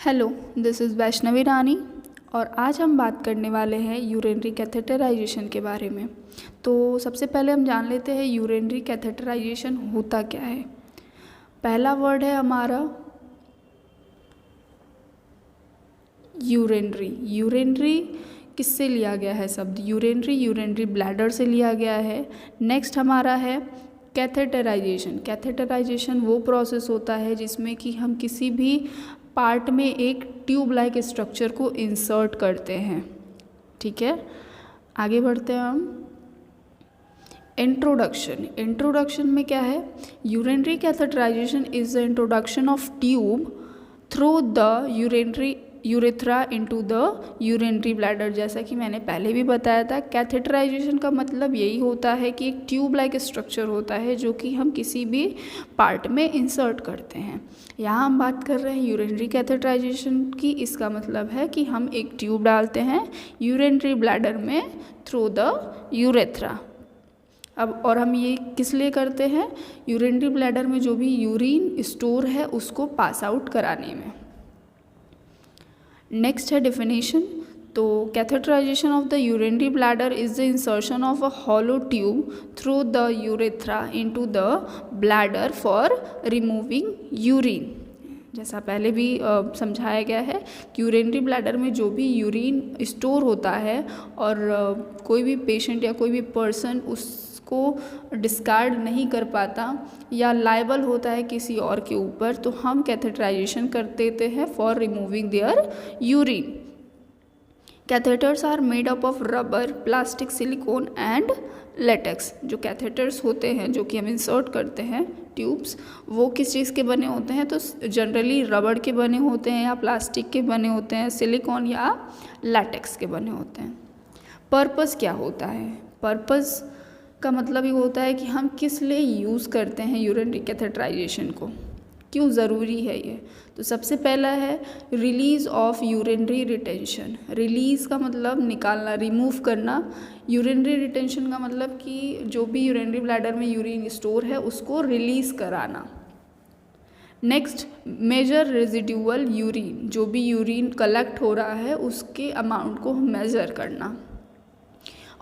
Hello, this is Vaishnavi रानी और आज हम बात करने वाले हैं यूरिनरी कैथेटराइजेशन के बारे में। तो सबसे पहले हम जान लेते हैं यूरिनरी कैथेटराइजेशन होता क्या है। पहला वर्ड है हमारा यूरिनरी। यूरिनरी किससे लिया गया है शब्द? यूरिनरी ब्लैडर से लिया गया है। नेक्स्ट हमारा है कैथेटराइजेशन। कैथेटराइजेशन वो प्रोसेस होता है जिसमें कि हम किसी भी पार्ट में एक ट्यूब लाइक स्ट्रक्चर को इंसर्ट करते हैं। ठीक है, आगे बढ़ते हैं हम। इंट्रोडक्शन में क्या है? Urinary catheterization is the introduction of tube through the urethra into the urinary bladder. जैसा कि मैंने पहले भी बताया था, कैथेटराइजेशन का मतलब यही होता है कि एक ट्यूब लाइक स्ट्रक्चर होता है जो कि हम किसी भी पार्ट में इंसर्ट करते हैं। यहाँ हम बात कर रहे हैं यूरिनरी कैथेटराइजेशन की। इसका मतलब है कि हम एक ट्यूब डालते हैं यूरिनरी ब्लैडर में थ्रू द यूरेथ्रा। अब और हम ये किस लिए करते हैं? यूरिनरी ब्लैडर में जो भी यूरिन स्टोर है उसको पास आउट कराने में। नेक्स्ट है डेफिनेशन। तो catheterization of the urinary bladder is the insertion of a hollow tube through the urethra into the bladder for removing urine. जैसा पहले भी समझाया गया है कि यूरिनरी ब्लैडर में जो भी यूरिन स्टोर होता है और कोई भी पेशेंट या कोई भी पर्सन उसको डिस्कार्ड नहीं कर पाता या लायबल होता है किसी और के ऊपर, तो हम कैथेटराइजेशन कर देते हैं for removing their urine. Catheters are made up of rubber, plastic, silicone and latex. जो कैथेटर्स होते हैं जो कि हम इंसर्ट करते हैं ट्यूब्स, वो किस चीज़ के बने होते हैं? तो जनरली रबर के बने होते हैं या प्लास्टिक के बने होते हैं, सिलिकॉन या लैटेक्स के बने होते हैं। पर्पस क्या होता है? पर्पस का मतलब ये होता है कि हम किस लिए यूज़ करते हैं यूरिनरी कैथेटराइजेशन को, क्यों ज़रूरी है ये। तो सबसे पहला है release of urinary retention. Release का मतलब निकालना, रिमूव करना। यूरिनरी रिटेंशन का मतलब कि जो भी यूरिनरी ब्लैडर में यूरिन स्टोर है उसको रिलीज़ कराना। Next, major residual urine. जो भी यूरिन कलेक्ट हो रहा है उसके अमाउंट को मेज़र करना।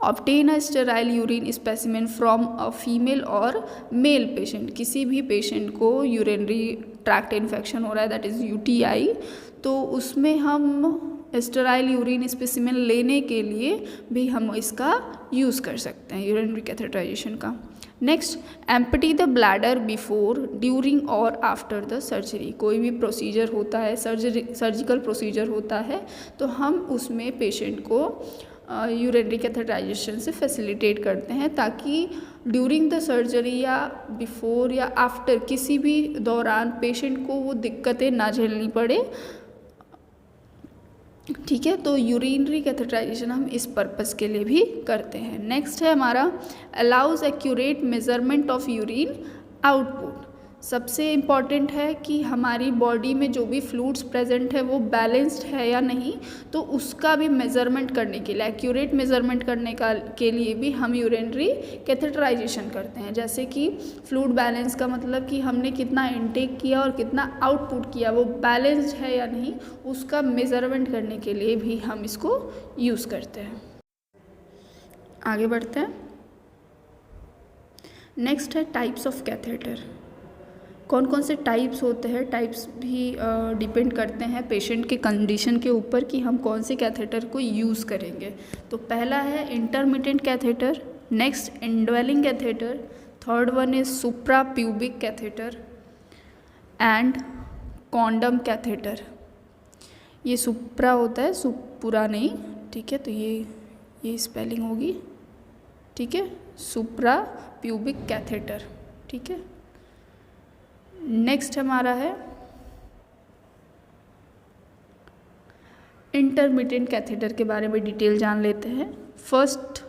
Obtain a sterile urine specimen from a female और मेल पेशेंट। किसी भी पेशेंट को यूरिनरी ट्रैक्ट इन्फेक्शन हो रहा है, दैट इज़ यूटीआई, तो उसमें हम स्टेराइल यूरिन स्पेसिमेन लेने के लिए भी हम इसका यूज़ कर सकते हैं यूरिनरी कैथेटराइजेशन का। Next, empty the bladder before, during और आफ्टर द सर्जरी। कोई भी प्रोसीजर होता है, सर्जिकल प्रोसीजर होता है, तो हम उसमें पेशेंट को यूरिनरी कैथेटराइजेशन से फैसिलिटेट करते हैं ताकि ड्यूरिंग द सर्जरी या बिफोर या आफ्टर किसी भी दौरान पेशेंट को वो दिक्कतें ना झेलनी पड़े। ठीक है, तो यूरिनरी कैथेटराइजेशन हम इस पर्पस के लिए भी करते हैं। नेक्स्ट है हमारा allows accurate measurement of urine output. सबसे इम्पॉर्टेंट है कि हमारी बॉडी में जो भी फ्लूइड्स प्रेजेंट है वो बैलेंस्ड है या नहीं, तो उसका भी मेज़रमेंट करने के लिए, एक्यूरेट मेज़रमेंट करने के लिए भी हम यूरिनरी कैथेटराइजेशन करते हैं। जैसे कि फ्लूइड बैलेंस का मतलब कि हमने कितना इनटेक किया और कितना आउटपुट किया, वो बैलेंस्ड है या नहीं, उसका मेज़रमेंट करने के लिए भी हम इसको यूज़ करते हैं। आगे बढ़ते हैं। नेक्स्ट है टाइप्स ऑफ कैथेटर। कौन कौन से टाइप्स होते हैं? टाइप्स भी डिपेंड करते हैं पेशेंट के कंडीशन के ऊपर कि हम कौन से कैथेटर को यूज़ करेंगे। तो पहला है intermittent catheter, next indwelling catheter, third one is supra pubic catheter and condom catheter. ये सुप्रा होता है, सुपुरा नहीं, ठीक है, तो ये स्पेलिंग होगी, ठीक है, सुप्रा प्यूबिक कैथेटर, ठीक है। नेक्स्ट हमारा है इंटरमिटेंट कैथेटर के बारे में डिटेल जान लेते हैं। First,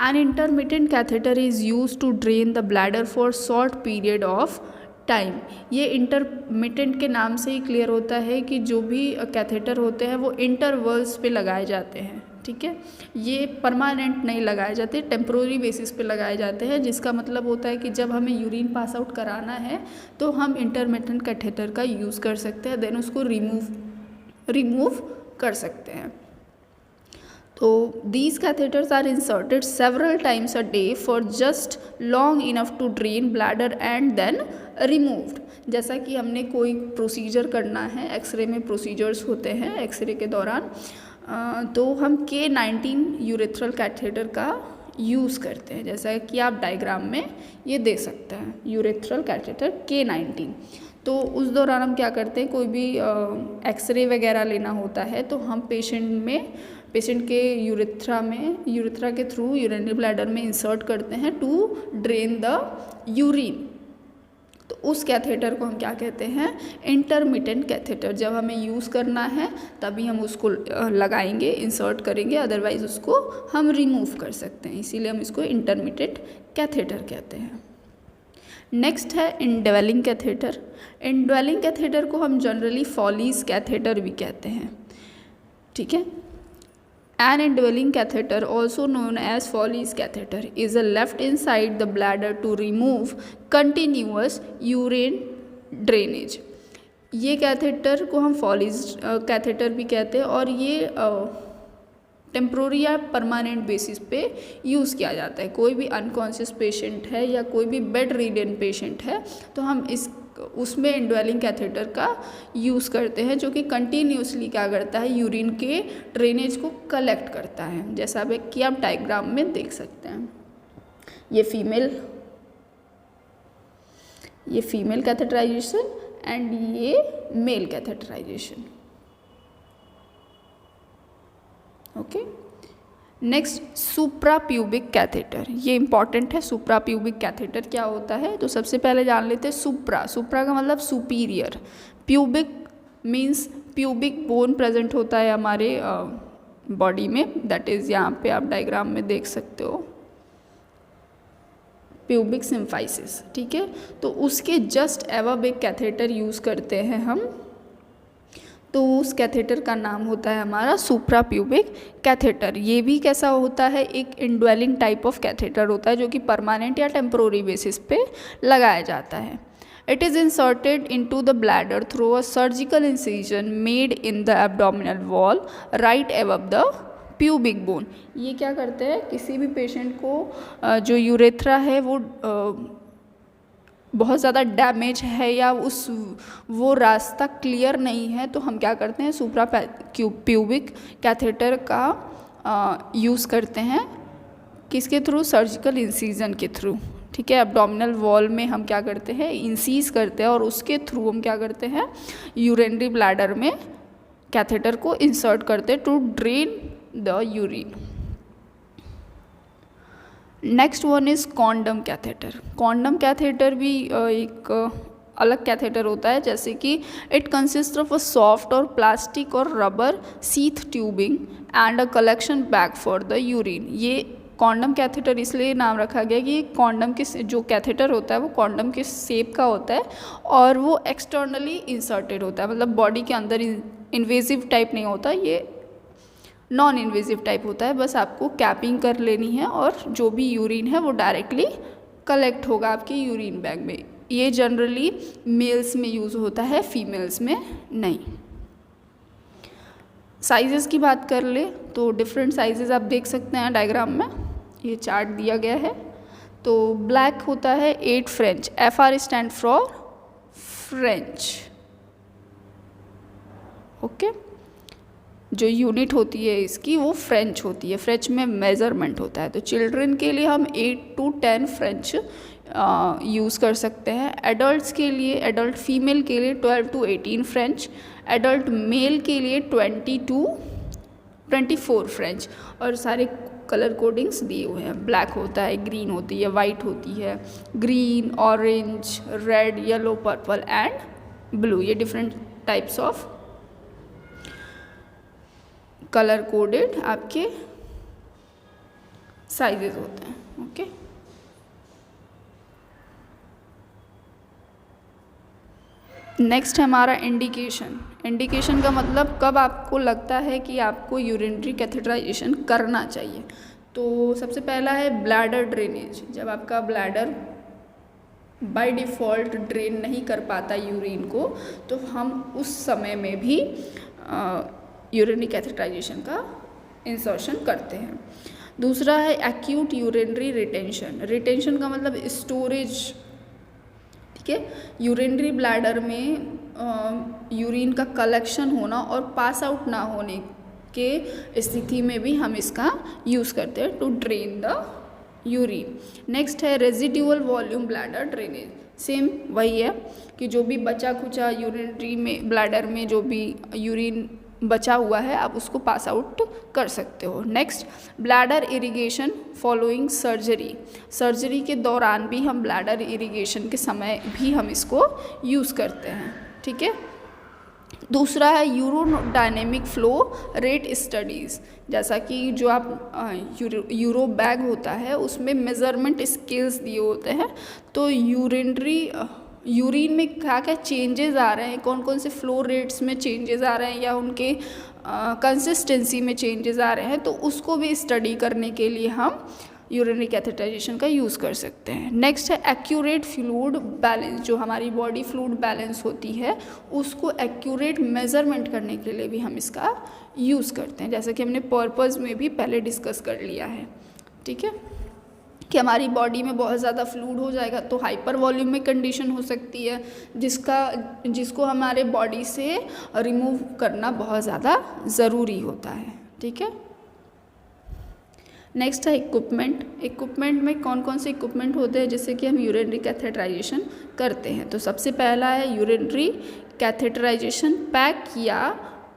an intermittent catheter is use to drain the bladder for short period of time. ये इंटरमिटेंट के नाम से ही क्लियर होता है कि जो भी कैथेटर होते हैं वो इंटरवल्स पे लगाए जाते हैं। ठीक है, ये परमानेंट नहीं लगाए जाते, टेम्प्रोरी बेसिस पे लगाए जाते हैं, जिसका मतलब होता है कि जब हमें यूरिन पास आउट कराना है तो हम इंटरमिटेंट कैथेटर का यूज़ कर सकते हैं, देन उसको रिमूव रिमूव कर सकते हैं। तो these catheters are inserted several times a day for just long enough to drain bladder and then removed। जैसा कि हमने कोई प्रोसीजर करना है, एक्सरे में प्रोसीजर्स होते हैं एक्सरे के दौरान, तो हम K19 यूरेथ्रल कैथेटर का यूज़ करते हैं, जैसा कि आप डायग्राम में ये देख सकते हैं, यूरेथ्रल कैथेटर K19। तो उस दौरान हम क्या करते हैं, कोई भी एक्सरे वगैरह लेना होता है तो हम पेशेंट के यूरेथ्रा के थ्रू यूरिनरी ब्लैडर में इंसर्ट करते हैं टू ड्रेन द यूरिन। तो उस कैथेटर को हम क्या कहते हैं, इंटरमिटेंट कैथेटर। जब हमें यूज़ करना है तभी हम उसको लगाएंगे, इंसर्ट करेंगे, अदरवाइज उसको हम रिमूव कर सकते हैं, इसीलिए हम इसको इंटरमिटेंट कैथेटर कहते हैं। नेक्स्ट है इंडवेलिंग कैथेटर। इंडवेलिंग कैथेटर को हम जनरली फॉलीज कैथेटर भी कहते हैं, ठीक है। An indwelling catheter, also known as Foley's catheter, is left inside the bladder to remove continuous urine drainage। ये कैथेटर को हम फॉलीज कैथेटर भी कहते हैं और ये टेम्प्रोरी या परमानेंट बेसिस पे यूज़ किया जाता है। कोई भी अनकॉन्शियस पेशेंट है या कोई भी बेड रिडन पेशेंट है तो हम उसमें इंडवेलिंग कैथेटर का यूज़ करते हैं, जो कि कंटिन्यूसली क्या करता है, यूरिन के ड्रेनेज को कलेक्ट करता है, जैसा कि आप डायग्राम में देख सकते हैं। ये फीमेल कैथेटराइजेशन एंड ये male catheterization. Okay, next suprapubic catheter, ये इंपॉर्टेंट है। सुप्राप्यूबिक कैथेटर क्या होता है, तो सबसे पहले जान लेते हैं सुप्रा का मतलब superior, pubic means pubic bone present होता है हमारे बॉडी में, दैट इज़ यहाँ पे आप डायग्राम में देख सकते हो, प्यूबिक सिम्फाइसिस, ठीक है। तो उसके जस्ट एबव एक कैथेटर यूज़ करते हैं हम, तो उस कैथेटर का नाम होता है हमारा सुप्राप्यूबिक कैथेटर। ये भी कैसा होता है, एक इंडवेलिंग टाइप ऑफ कैथेटर होता है जो कि परमानेंट या टेम्प्रोरी बेसिस पे लगाया जाता है। It is inserted into the bladder through a surgical incision made in the abdominal wall right above the pubic bone. ये क्या करते हैं, किसी भी पेशेंट को जो यूरेथ्रा है वो बहुत ज़्यादा डैमेज है या वो रास्ता क्लियर नहीं है, तो हम क्या करते हैं, सुप्राप्यूबिक कैथेटर का यूज़ करते हैं, किसके थ्रू, सर्जिकल इंसीजन के थ्रू, ठीक है। एब्डोमिनल वॉल में हम क्या करते हैं, इंसीज करते हैं और उसके थ्रू हम क्या करते हैं, यूरिनरी ब्लैडर में कैथेटर को इंसर्ट करते हैं to drain the urine. Next one is condom catheter. Condom catheter भी एक अलग कैथेटर होता है, जैसे कि it consist of a soft और प्लास्टिक और rubber sheath tubing and a collection bag for the urine. ये कॉन्डम कैथेटर इसलिए नाम रखा गया कि कॉन्डम के जो कैथेटर होता है वो कॉन्डम के शेप का होता है और वो एक्सटर्नली इंसर्टेड होता है, मतलब बॉडी के अंदर इन्वेजिव टाइप नहीं होता, ये नॉन इन्वेजिव टाइप होता है। बस आपको कैपिंग कर लेनी है और जो भी यूरिन है वो डायरेक्टली कलेक्ट होगा आपके यूरिन बैग में। ये जनरली मेल्स में यूज़ होता है, फीमेल्स में नहीं। साइजेस की बात कर ले तो डिफरेंट साइजेस आप देख सकते हैं डायग्राम में, ये चार्ट दिया गया है। तो ब्लैक होता है 8 French, FR stand for French, okay. जो यूनिट होती है इसकी वो फ्रेंच होती है, फ्रेंच में मेज़रमेंट होता है। तो चिल्ड्रन के लिए हम 8 to 10 फ्रेंच यूज़ कर सकते हैं। एडल्ट्स के लिए, एडल्ट फीमेल के लिए 12 to 18 फ्रेंच, एडल्ट मेल के लिए 20 to 24 फ्रेंच। और सारे कलर कोडिंग्स दिए हुए हैं, ब्लैक होता है, ग्रीन होती है, वाइट होती है, green, orange, red, yellow, purple and blue, ये different types of colour coded आपके साइजेस होते हैं, ओके। नेक्स्ट है हमारा इंडिकेशन। इंडिकेशन का मतलब कब आपको लगता है कि आपको यूरिनरी कैथेटराइजेशन करना चाहिए। तो सबसे पहला है ब्लैडर ड्रेनेज। जब आपका ब्लैडर बाय डिफ़ॉल्ट ड्रेन नहीं कर पाता यूरिन को, तो हम उस समय में भी यूरिनरी कैथेटराइजेशन का इंसर्शन करते हैं। दूसरा है एक्यूट यूरिनरी रिटेंशन। रिटेंशन का मतलब स्टोरेज, ठीक है। यूरिनरी ब्लैडर में यूरिन का कलेक्शन होना और पास आउट ना होने के स्थिति में भी हम इसका यूज़ करते हैं to drain the urine. Next है residual volume bladder drainage. Same वही है कि जो भी बचा खुचा यूरिनरी में ब्लैडर में जो भी यूरिन बचा हुआ है आप उसको पास आउट कर सकते हो। Next bladder irrigation following surgery. Surgery के दौरान भी हम ब्लैडर इरिगेशन के समय भी हम इसको यूज़ करते हैं, ठीक है। दूसरा है यूरोडायनेमिक फ्लो रेट स्टडीज़। जैसा कि जो आप यूरो बैग होता है उसमें मेज़रमेंट स्केल्स दिए होते हैं, तो यूरिन में क्या क्या चेंजेस आ रहे हैं, कौन कौन से फ्लो रेट्स में चेंजेस आ रहे हैं या उनके कंसिस्टेंसी में चेंजेस आ रहे हैं, तो उसको भी स्टडी करने के लिए हम यूरिनरी कैथेटराइजेशन का यूज़ कर सकते हैं। नेक्स्ट है एक्यूरेट फ्लूइड बैलेंस। जो हमारी बॉडी फ्लूइड बैलेंस होती है उसको एक्यूरेट मेज़रमेंट करने के लिए भी हम इसका यूज़ करते हैं, जैसा कि हमने पर्पज़ में भी पहले डिस्कस कर लिया है, ठीक है। कि हमारी बॉडी में बहुत ज़्यादा फ्लूइड हो जाएगा तो हाइपर वॉल्यूम में कंडीशन हो सकती है, जिसको हमारे बॉडी से रिमूव करना बहुत ज़्यादा ज़रूरी होता है, ठीक है। नेक्स्ट है इक्विपमेंट। इक्विपमेंट में कौन कौन से इक्विपमेंट होते हैं जिससे कि हम यूरिनरी कैथेटराइजेशन करते हैं। तो सबसे पहला है यूरिनरी कैथेटराइजेशन पैक या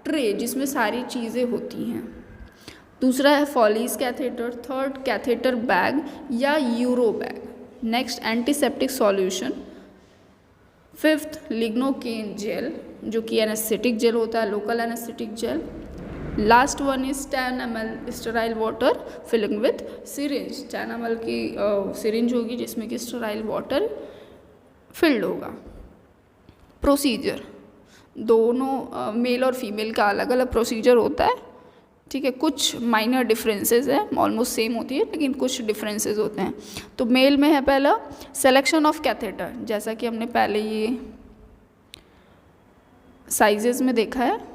ट्रे, जिसमें सारी चीज़ें होती हैं। दूसरा है Foley's catheter. Third catheter bag या uro bag. Next antiseptic solution. Fifth lignocaine gel, जो कि एनेस्थेटिक जेल होता है, local anaesthetic gel. Last one is 10 ml sterile water filling with syringe. 10 ml की सिरिंज होगी जिसमें कि स्टेराइल वाटर फिल्ड होगा। प्रोसीजर दोनों मेल और फीमेल का अलग अलग प्रोसीजर होता है, ठीक है। कुछ माइनर डिफरेंसेस है, ऑलमोस्ट सेम होती है लेकिन कुछ डिफरेंसेस होते हैं। तो मेल में है पहला सिलेक्शन ऑफ कैथेटर, जैसा कि हमने पहले ये साइजेस में देखा है,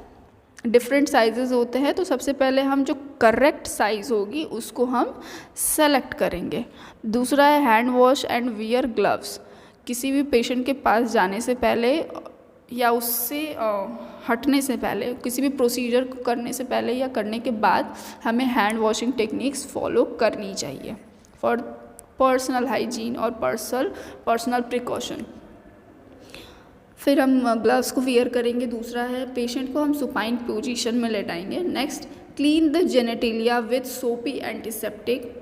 डिफरेंट साइजेस होते हैं। तो सबसे पहले हम जो करेक्ट साइज़ होगी उसको हम सेलेक्ट करेंगे। दूसरा है hand wash and wear gloves. किसी भी पेशेंट के पास जाने से पहले या उससे हटने से पहले, किसी भी प्रोसीजर को करने से पहले या करने के बाद हमें हैंड वॉशिंग टेक्निक्स फॉलो करनी चाहिए फॉर पर्सनल हाइजीन और पर्सनल प्रिकॉशन। फिर हम ग्लव्स को वियर करेंगे। दूसरा है पेशेंट को हम सुपाइन पोजीशन में लेटाएंगे। Next clean the genitalia with soapy antiseptic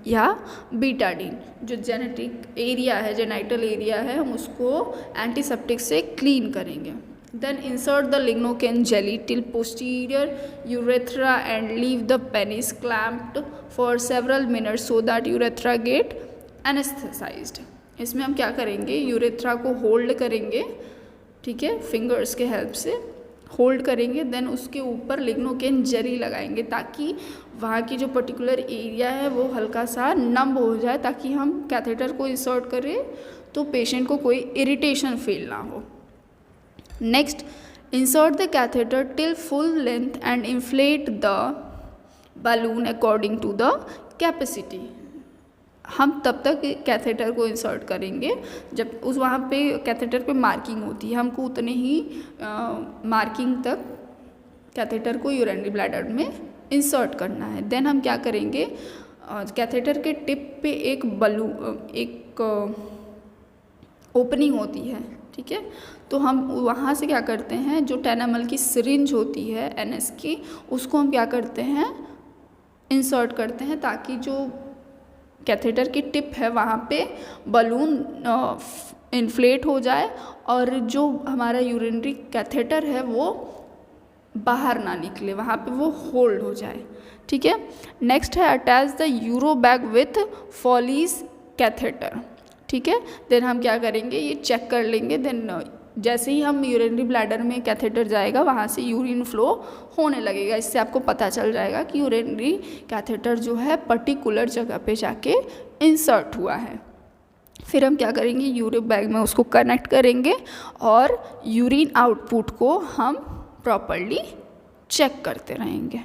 या बीटाडीन। जो जेनेटिक एरिया है, जेनाइटल एरिया है, हम उसको एंटीसेप्टिक से क्लीन करेंगे। Then insert the lignocaine jelly till posterior urethra and leave the penis clamped for several minutes so that urethra get anaesthetised. इसमें हम क्या करेंगे, यूरेथ्रा को होल्ड करेंगे, ठीक है, फिंगर्स के हेल्प से होल्ड करेंगे। देन उसके ऊपर लिग्नोकेन जेली लगाएंगे ताकि वहाँ की जो पर्टिकुलर एरिया है वो हल्का सा नम हो जाए, ताकि हम कैथेटर को इंसर्ट करें तो पेशेंट को कोई इरिटेशन फील ना हो। Next insert the catheter till full length and inflate the balloon according to the capacity. हम तब तक कैथेटर को इंसर्ट करेंगे जब उस वहाँ पे कैथेटर पे मार्किंग होती है, हमको उतने ही मार्किंग तक कैथेटर को यूरिनरी ब्लैडर में इंसर्ट करना है। देन हम क्या करेंगे, कैथेटर के टिप पे एक ओपनिंग होती है, ठीक है। तो हम वहाँ से क्या करते हैं, जो 10 ml की सिरिंज होती है NS की, उसको हम क्या करते हैं, इंसर्ट करते हैं ताकि जो कैथेटर की टिप है वहाँ पे बलून इन्फ्लेट हो जाए और जो हमारा यूरिनरी कैथेटर है वो बाहर ना निकले, वहाँ पे वो होल्ड हो जाए, ठीक है। नेक्स्ट है attach the euro bag with Foley's catheter, ठीक है। देन हम क्या करेंगे, ये चेक कर लेंगे। देन जैसे ही हम यूरिनरी ब्लैडर में कैथेटर जाएगा वहाँ से यूरिन फ्लो होने लगेगा। इससे आपको पता चल जाएगा कि यूरिनरी कैथेटर जो है पर्टिकुलर जगह पे जाके इंसर्ट हुआ है। फिर हम क्या करेंगे, यूरिन बैग में उसको कनेक्ट करेंगे और यूरिन आउटपुट को हम प्रॉपरली चेक करते रहेंगे।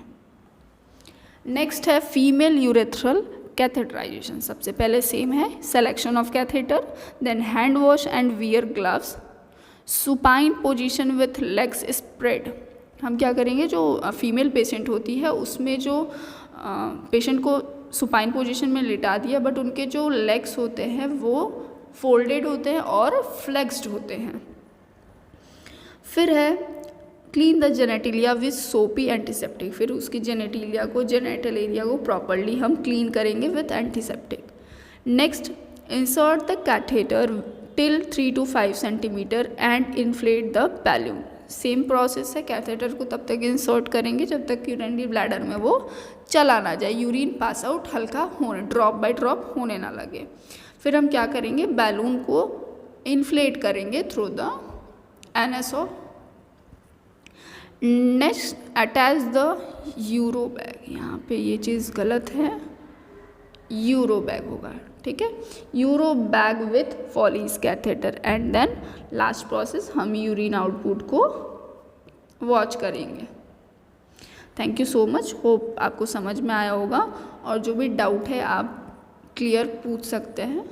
नेक्स्ट है फीमेल यूरेथ्रल कैथेटराइजेशन। सबसे पहले सेम है, selection of catheter, then hand wash and wear gloves, supine position with legs spread. हम क्या करेंगे, जो फीमेल पेशेंट होती है उसमें जो पेशेंट को सुपाइन पोजीशन में लिटा दिया, बट उनके जो लेग्स होते हैं वो फोल्डेड होते हैं और फ्लेक्स्ड होते हैं। फिर है clean the genitalia with soapy antiseptic. फिर उसकी जेनेटिलिया को, जेनेटल एरिया को प्रॉपरली हम क्लीन करेंगे with antiseptic. Next, insert the catheter till 3 to 5 centimetre and inflate the balloon. Same process है, कैथेटर को तब तक इंसर्ट करेंगे जब तक यूरिनरी ब्लैडर में वो चला ना जाए, यूरिन पास आउट हल्का होने, ड्रॉप बाय ड्रॉप होने ना लगे। फिर हम क्या करेंगे, बैलून को इन्फ्लेट करेंगे through the NSO। Next, attach the euro bag. यहाँ पे ये चीज़ गलत है, यूरो बैग होगा, ठीक है, uro bag with Foley's catheter. And then last process, हम यूरिन आउटपुट को वॉच करेंगे। Thank you so much, hope आपको समझ में आया होगा, और जो भी डाउट है आप क्लियर पूछ सकते हैं।